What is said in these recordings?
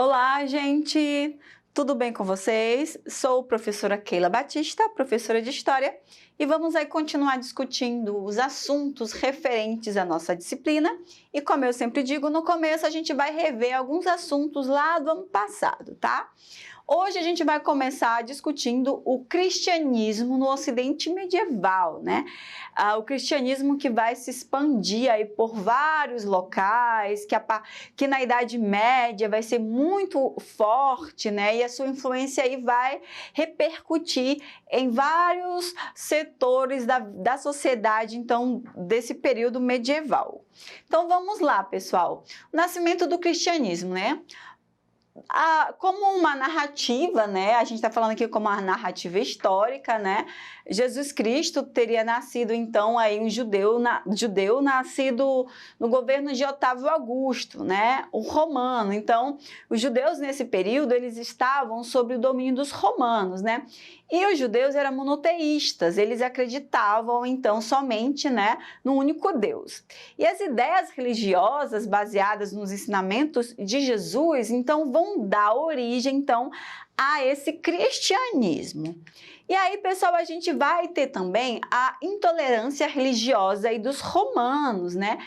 Olá, gente! Tudo bem com vocês? Sou a professora Keila Batista, professora de História, e vamos aí continuar discutindo os assuntos referentes à nossa disciplina. E como eu sempre digo, no começo a gente vai rever alguns assuntos lá do ano passado, tá? Hoje a gente vai começar discutindo o cristianismo no Ocidente medieval, né? O cristianismo que vai se expandir aí por vários locais, que na Idade Média vai ser muito forte, né? E a sua influência aí vai repercutir em vários setores da sociedade, então, desse período medieval. Então vamos lá, pessoal. O nascimento do cristianismo, né? Como uma narrativa, né? A gente está falando aqui como uma narrativa histórica, né? Jesus Cristo teria nascido, então, aí um judeu nascido no governo de Otávio Augusto, né? O romano. Então, os judeus nesse período, eles estavam sob o domínio dos romanos, né? E os judeus eram monoteístas, eles acreditavam, então, somente, né, no único Deus. E as ideias religiosas baseadas nos ensinamentos de Jesus, então, vão dar origem, então, a esse cristianismo. E aí, pessoal, a gente vai ter também a intolerância religiosa aí dos romanos, né?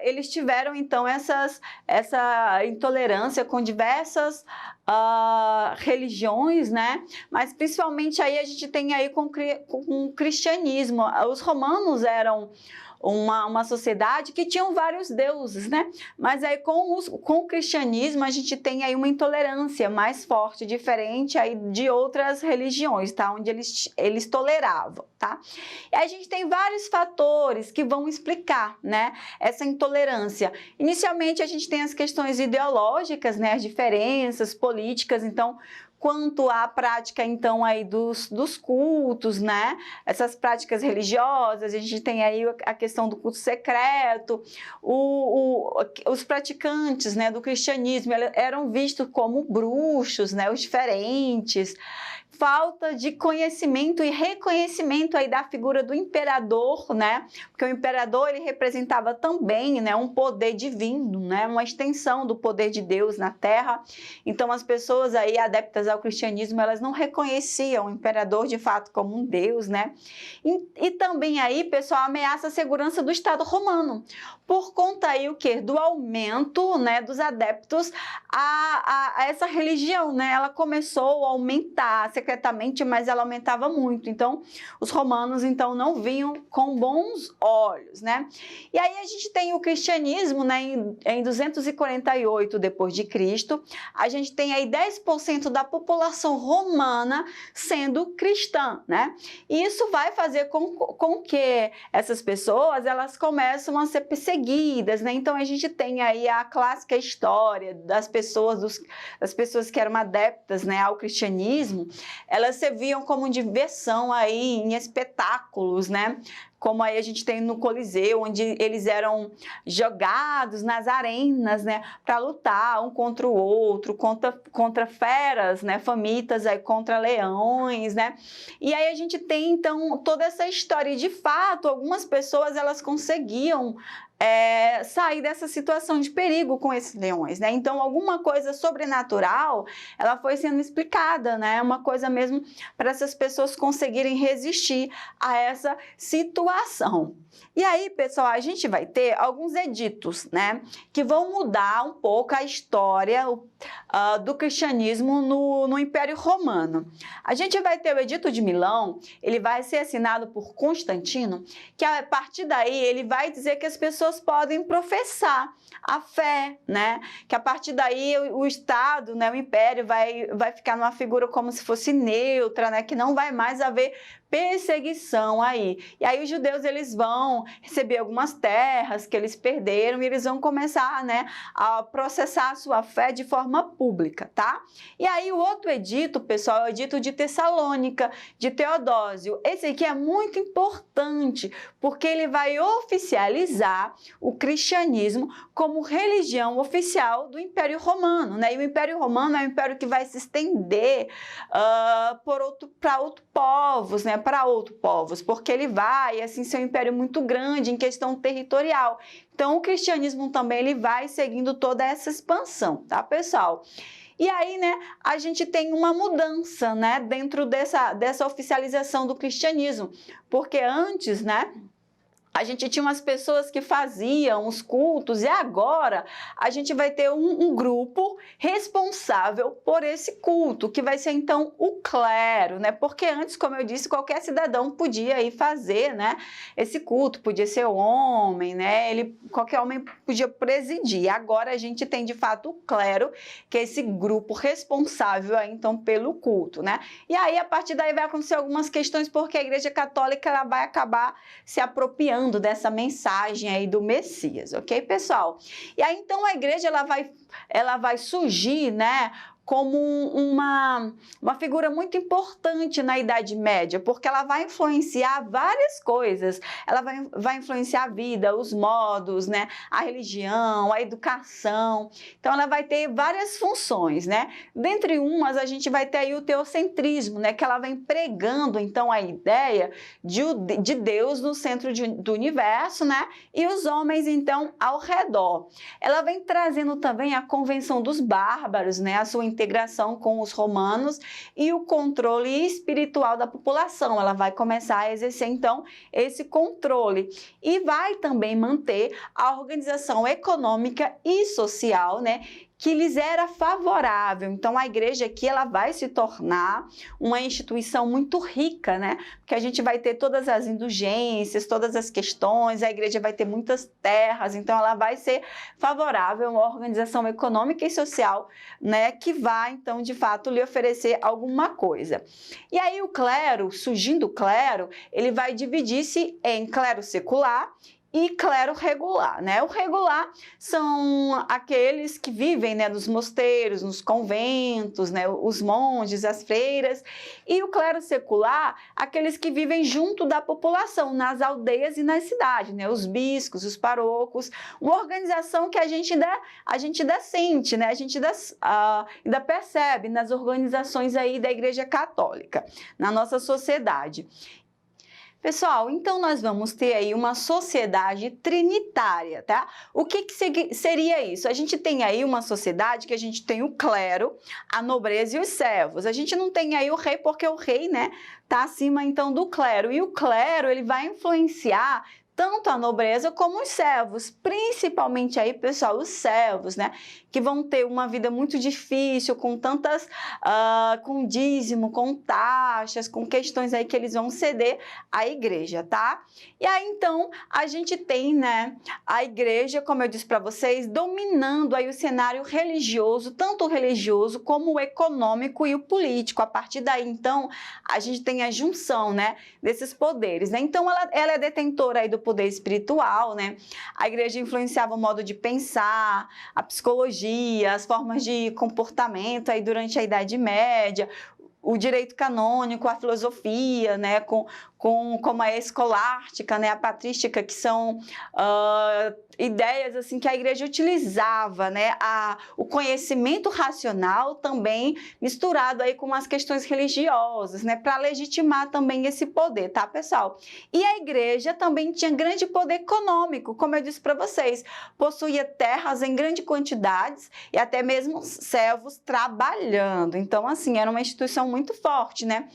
Eles tiveram, então, essa intolerância com diversas religiões, né? Mas principalmente aí a gente tem aí com o cristianismo. Os romanos eram uma sociedade que tinham vários deuses, né? Mas aí com o cristianismo a gente tem aí uma intolerância mais forte, diferente aí de outras religiões, tá? Onde eles toleravam, tá? E aí a gente tem vários fatores que vão explicar, né, essa intolerância. Inicialmente a gente tem as questões ideológicas, né, as diferenças políticas, então, quanto à prática, então, aí dos cultos, né? Essas práticas religiosas, a gente tem aí a questão do culto secreto, os praticantes, né, do cristianismo eram vistos como bruxos, né, os diferentes, falta de conhecimento e reconhecimento aí da figura do imperador, né? Porque o imperador, ele representava também, né, um poder divino, né, uma extensão do poder de Deus na Terra. Então, as pessoas aí adeptas ao cristianismo, elas não reconheciam o imperador de fato como um Deus, né? E também aí, pessoal, ameaça a segurança do Estado romano, por conta aí o quê? Do aumento, né, dos adeptos a essa religião, né? Ela começou a aumentar secretamente, mas ela aumentava muito. Então, os romanos, então, não vinham com bons olhos, né? E aí a gente tem o cristianismo, né, em 248 depois de Cristo, a gente tem aí 10% da população romana sendo cristã, né? E isso vai fazer com que essas pessoas, elas começam a ser perseguidas, né? Então, a gente tem aí a clássica história das pessoas que eram adeptas, né, ao cristianismo. Elas serviam como diversão aí em espetáculos, né? Como aí a gente tem no Coliseu, onde eles eram jogados nas arenas, né, para lutar um contra o outro, contra feras, né, famintas, aí contra leões, né? E aí a gente tem, então, toda essa história. E, de fato, algumas pessoas, elas conseguiam sair dessa situação de perigo com esses leões, né? Então, alguma coisa sobrenatural, ela foi sendo explicada, né? Uma coisa mesmo para essas pessoas conseguirem resistir a essa situação. E aí, pessoal, a gente vai ter alguns editos, né, que vão mudar um pouco a história do cristianismo no Império Romano. A gente vai ter o Edito de Milão, ele vai ser assinado por Constantino, que a partir daí ele vai dizer que as pessoas podem professar a fé, né, que a partir daí o Estado, né, o Império vai ficar numa figura como se fosse neutra, né, que não vai mais haver perseguição aí. E aí os judeus, eles vão receber algumas terras que eles perderam e eles vão começar, né, a processar a sua fé de forma pública, tá? E aí o outro edito, pessoal, é o Edito de Tessalônica, de Teodósio. Esse aqui é muito importante, porque ele vai oficializar o cristianismo como religião oficial do Império Romano, né? E o Império Romano é um império que vai se estender para outros povos, né? para outros povos, porque ele vai assim ser um império muito grande em questão territorial. Então, o cristianismo também ele vai seguindo toda essa expansão, tá, pessoal? E aí, né, a gente tem uma mudança, né, dentro dessa oficialização do cristianismo, porque antes, né, a gente tinha umas pessoas que faziam os cultos e agora a gente vai ter um grupo responsável por esse culto, que vai ser então o clero, né? Porque antes, como eu disse, qualquer cidadão podia ir fazer, né, esse culto, podia ser homem, né? Qualquer homem podia presidir. Agora a gente tem de fato o clero, que é esse grupo responsável aí, então pelo culto, né? E aí a partir daí vai acontecer algumas questões porque a Igreja Católica ela vai acabar se apropriando dessa mensagem aí do Messias, ok, pessoal? E aí, então, a igreja, ela vai surgir, né, como uma figura muito importante na Idade Média, porque ela vai influenciar várias coisas. Ela vai influenciar a vida, os modos, né? A religião, a educação. Então, ela vai ter várias funções, né? Dentre umas, a gente vai ter aí o teocentrismo, né? Que ela vem pregando, então, a ideia de Deus no centro do universo, né? E os homens, então, ao redor. Ela vem trazendo também a Convenção dos Bárbaros, né? A sua integração com os romanos e o controle espiritual da população. Ela vai começar a exercer, então, esse controle e vai também manter a organização econômica e social, né, que lhes era favorável. Então, a igreja aqui ela vai se tornar uma instituição muito rica, né? Porque a gente vai ter todas as indulgências, todas as questões, a igreja vai ter muitas terras, então ela vai ser favorável a uma organização econômica e social, né? Que vai, então, de fato, lhe oferecer alguma coisa. E aí o clero, surgindo o clero, ele vai dividir-se em clero secular e clero regular, né? O regular são aqueles que vivem, né, nos mosteiros, nos conventos, né, os monges, as freiras, e o clero secular, aqueles que vivem junto da população, nas aldeias e nas cidades, né, os bispos, os parocos, uma organização que a gente ainda sente, né, a gente ainda percebe nas organizações aí da Igreja Católica, na nossa sociedade. Pessoal, então nós vamos ter aí uma sociedade trinitária, tá? O que seria isso? A gente tem aí uma sociedade que a gente tem o clero, a nobreza e os servos. A gente não tem aí o rei porque o rei, né, tá acima então do clero. E o clero, ele vai influenciar tanto a nobreza como os servos, principalmente aí, pessoal, os servos, né, que vão ter uma vida muito difícil, com tantas, com dízimo, com taxas, com questões aí que eles vão ceder à igreja, tá? E aí, então, a gente tem, né, a igreja, como eu disse para vocês, dominando aí o cenário religioso, tanto o religioso como o econômico e o político. A partir daí, então, a gente tem a junção, né, desses poderes, né? Então, ela é detentora aí do poder espiritual, né? A igreja influenciava o modo de pensar, a psicologia, as formas de comportamento aí durante a Idade Média, o direito canônico, a filosofia, né, como a escolástica, né, a patrística, que são ideias assim que a igreja utilizava, né, o conhecimento racional também misturado aí com as questões religiosas, né, para legitimar também esse poder, tá, pessoal? E a igreja também tinha grande poder econômico, como eu disse para vocês, possuía terras em grande quantidades e até mesmo servos trabalhando. Então, assim, era uma instituição muito forte, né?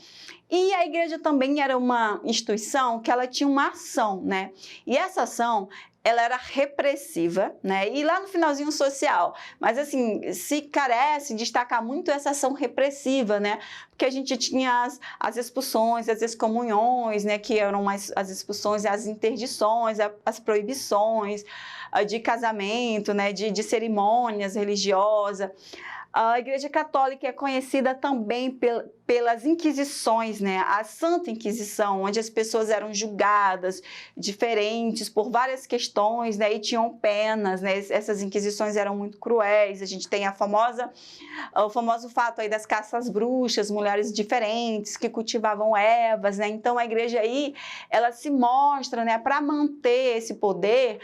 E a igreja também era uma instituição que ela tinha uma ação, né? E essa ação, ela era repressiva, né? E lá no finalzinho social, mas assim, se carece destacar muito essa ação repressiva, né? Porque a gente tinha as expulsões, as excomunhões, né? Que eram as expulsões, as interdições, as proibições de casamento, né? De cerimônias religiosas. A Igreja Católica é conhecida também pelas inquisições, né? A Santa Inquisição, onde as pessoas eram julgadas diferentes por várias questões, né? E tinham penas, né? Essas inquisições eram muito cruéis. A gente tem o famoso fato aí das caças às bruxas, mulheres diferentes que cultivavam ervas, né? Então a igreja aí, ela se mostra, né? Para manter esse poder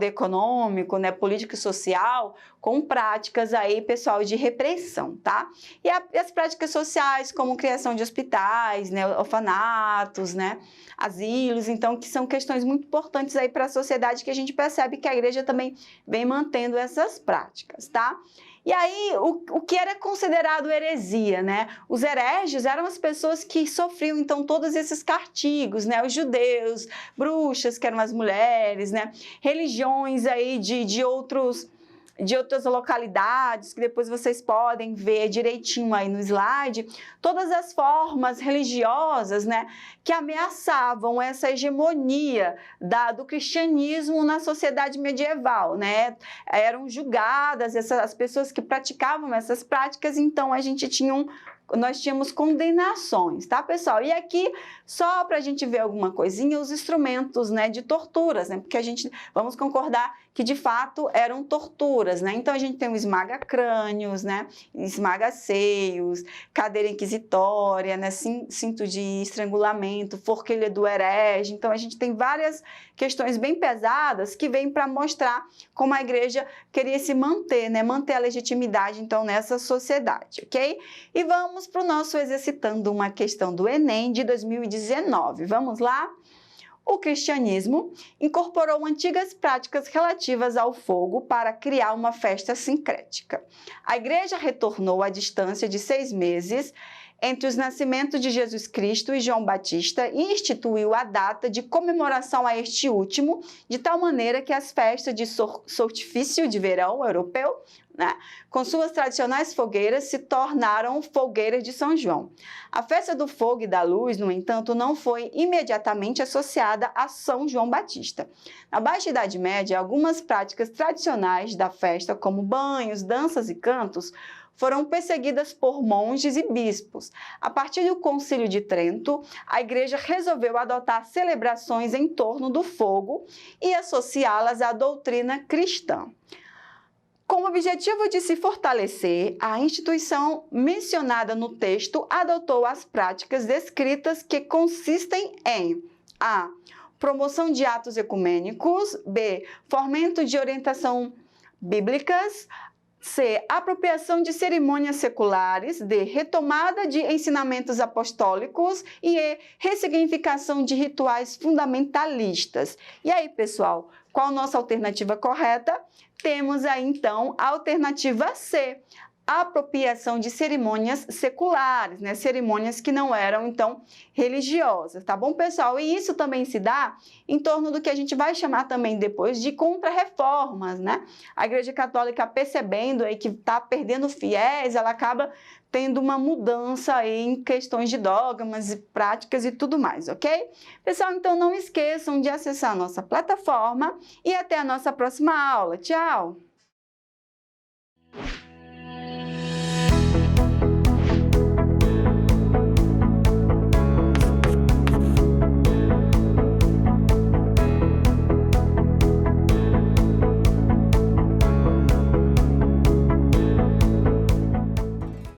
econômico, né? Político e social, com práticas aí, pessoal, papel de repressão, tá? E as práticas sociais, como criação de hospitais, né, orfanatos, né, asilos, então, que são questões muito importantes aí para a sociedade, que a gente percebe que a igreja também vem mantendo essas práticas, tá? E aí, o que era considerado heresia, né? Os hereges eram as pessoas que sofriam, então, todos esses castigos, né? Os judeus, bruxas, que eram as mulheres, né? Religiões aí de outras localidades, que depois vocês podem ver direitinho aí no slide, todas as formas religiosas, né, que ameaçavam essa hegemonia do cristianismo na sociedade medieval, né, eram julgadas as pessoas que praticavam essas práticas, então nós tínhamos condenações, tá, pessoal? E aqui, só para a gente ver alguma coisinha, os instrumentos, né, de torturas, né, porque vamos concordar que, de fato, eram torturas, né? Então, a gente tem o esmaga-crânios, né, esmaga-seios, cadeira inquisitória, né, cinto de estrangulamento, forquilha do herege. Então, a gente tem várias questões bem pesadas que vêm para mostrar como a igreja queria se manter, né, manter a legitimidade, então, nessa sociedade, ok? E vamos para o nosso Exercitando uma Questão do Enem de 2019. Vamos lá? O cristianismo incorporou antigas práticas relativas ao fogo para criar uma festa sincrética. A igreja retornou à distância de 6 meses entre os nascimentos de Jesus Cristo e João Batista e instituiu a data de comemoração a este último, de tal maneira que as festas de solstício de verão europeu, né, com suas tradicionais fogueiras, se tornaram fogueiras de São João. A festa do fogo e da luz, no entanto, não foi imediatamente associada a São João Batista. Na Baixa Idade Média, algumas práticas tradicionais da festa, como banhos, danças e cantos, foram perseguidas por monges e bispos. A partir do Concílio de Trento, a igreja resolveu adotar celebrações em torno do fogo e associá-las à doutrina cristã. Com o objetivo de se fortalecer, a instituição mencionada no texto adotou as práticas descritas que consistem em a. Promoção de atos ecumênicos, b. Fomento de orientação bíblicas, c. Apropriação de cerimônias seculares, d. Retomada de ensinamentos apostólicos e e. Ressignificação de rituais fundamentalistas. E aí, pessoal, qual a nossa alternativa correta? Temos aí, então, a alternativa C, a apropriação de cerimônias seculares, né? Cerimônias que não eram, então, religiosas, tá bom, pessoal? E isso também se dá em torno do que a gente vai chamar também depois de contra-reformas, né? A Igreja Católica, percebendo aí que está perdendo fiéis, ela acaba tendo uma mudança aí em questões de dogmas e práticas e tudo mais, ok? Pessoal, então não esqueçam de acessar a nossa plataforma e até a nossa próxima aula. Tchau!